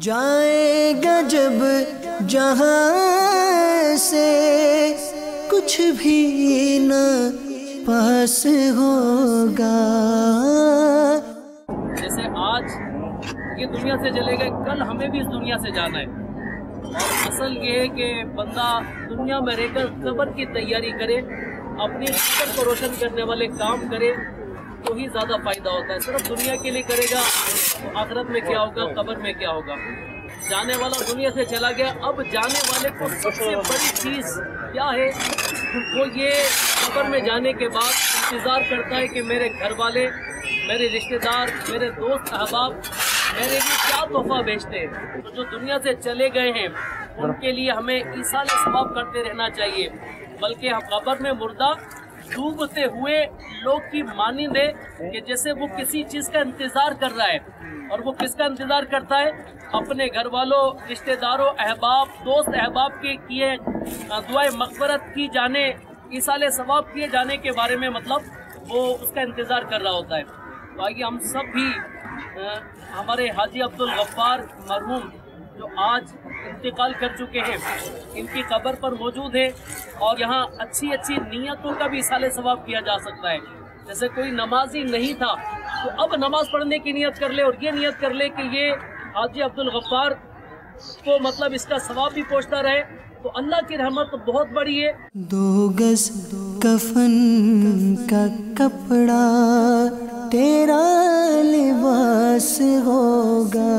جائے گا جب جہاں سے کچھ بھی نہ پاس ہوگا. جیسے آج یہ دنیا سے چلے گئے، کل ہمیں بھی اس دنیا سے جانا ہے. اور اصل یہ ہے کہ بندہ دنیا میں رہ کر قبر کی تیاری کرے، اپنی قبر کو روشن کرنے والے کام کرے تو ہی زیادہ فائدہ ہوتا ہے. صرف دنیا کے لیے کرے گا تو آخرت میں کیا ہوگا، قبر میں کیا ہوگا. جانے والا دنیا سے چلا گیا، اب جانے والے کو سب سے بڑی چیز کیا ہے؟ وہ یہ قبر میں جانے کے بعد انتظار کرتا ہے کہ میرے گھر والے، میرے رشتہ دار، میرے دوست احباب میرے لیے کیا تحفہ بھیجتے ہیں. تو جو دنیا سے چلے گئے ہیں ان کے لیے ہمیں ایصال ثواب کرتے رہنا چاہیے، بلکہ ہم قبر میں مردہ ڈوبتے ہوئے لوگ کی مانند ہے کہ جیسے وہ کسی چیز کا انتظار کر رہا ہے. اور وہ کس کا انتظار کرتا ہے؟ اپنے گھر والوں، رشتہ داروں، احباب، دوست احباب کے کیے دعائے مغفرت کی جانے، ایصال ثواب کیے جانے کے بارے میں مطلب وہ اس کا انتظار کر رہا ہوتا ہے. تو آئیے ہم سب بھی ہمارے حاجی عبدالغفار مرحوم جو آج انتقال کر چکے ہیں، ان کی قبر پر موجود ہے اور یہاں اچھی اچھی نیتوں کا بھی ایصال ثواب کیا جا سکتا ہے. جیسے کوئی نمازی نہیں تھا تو اب نماز پڑھنے کی نیت کر لے اور یہ نیت کر لے کہ یہ حاجی عبدالغفار کو مطلب اس کا ثواب بھی پہنچتا رہے تو اللہ کی رحمت بہت بڑی ہے. 2 گز کفن کا کپڑا تیرا لباس ہوگا.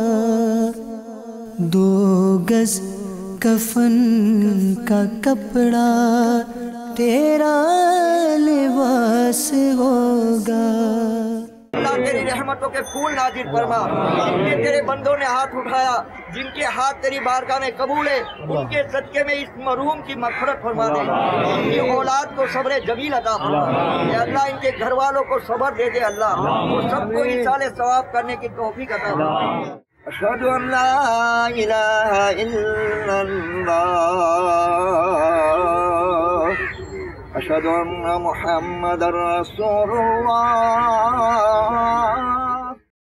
2 گز کفن کا کپڑا تیرا لباس ہوگا. اللہ تیری رحمتوں کے پھول نازل فرما. جن کے تیرے بندوں نے ہاتھ اٹھایا، جن کے ہاتھ تیری بارگاہ میں قبول ہے، ان کے صدقے میں اس مرحوم کی مغفرت فرما دے. ان کی اولاد کو صبر جمیل عطا فرما. اے اللہ ان کے گھر والوں کو صبر دے دے. اللہ وہ سب کو ایصال ثواب کرنے کی توفیق عطا فرما. اشہد ان لا الہ الا اللہ، اشہد ان محمد رسول اللہ.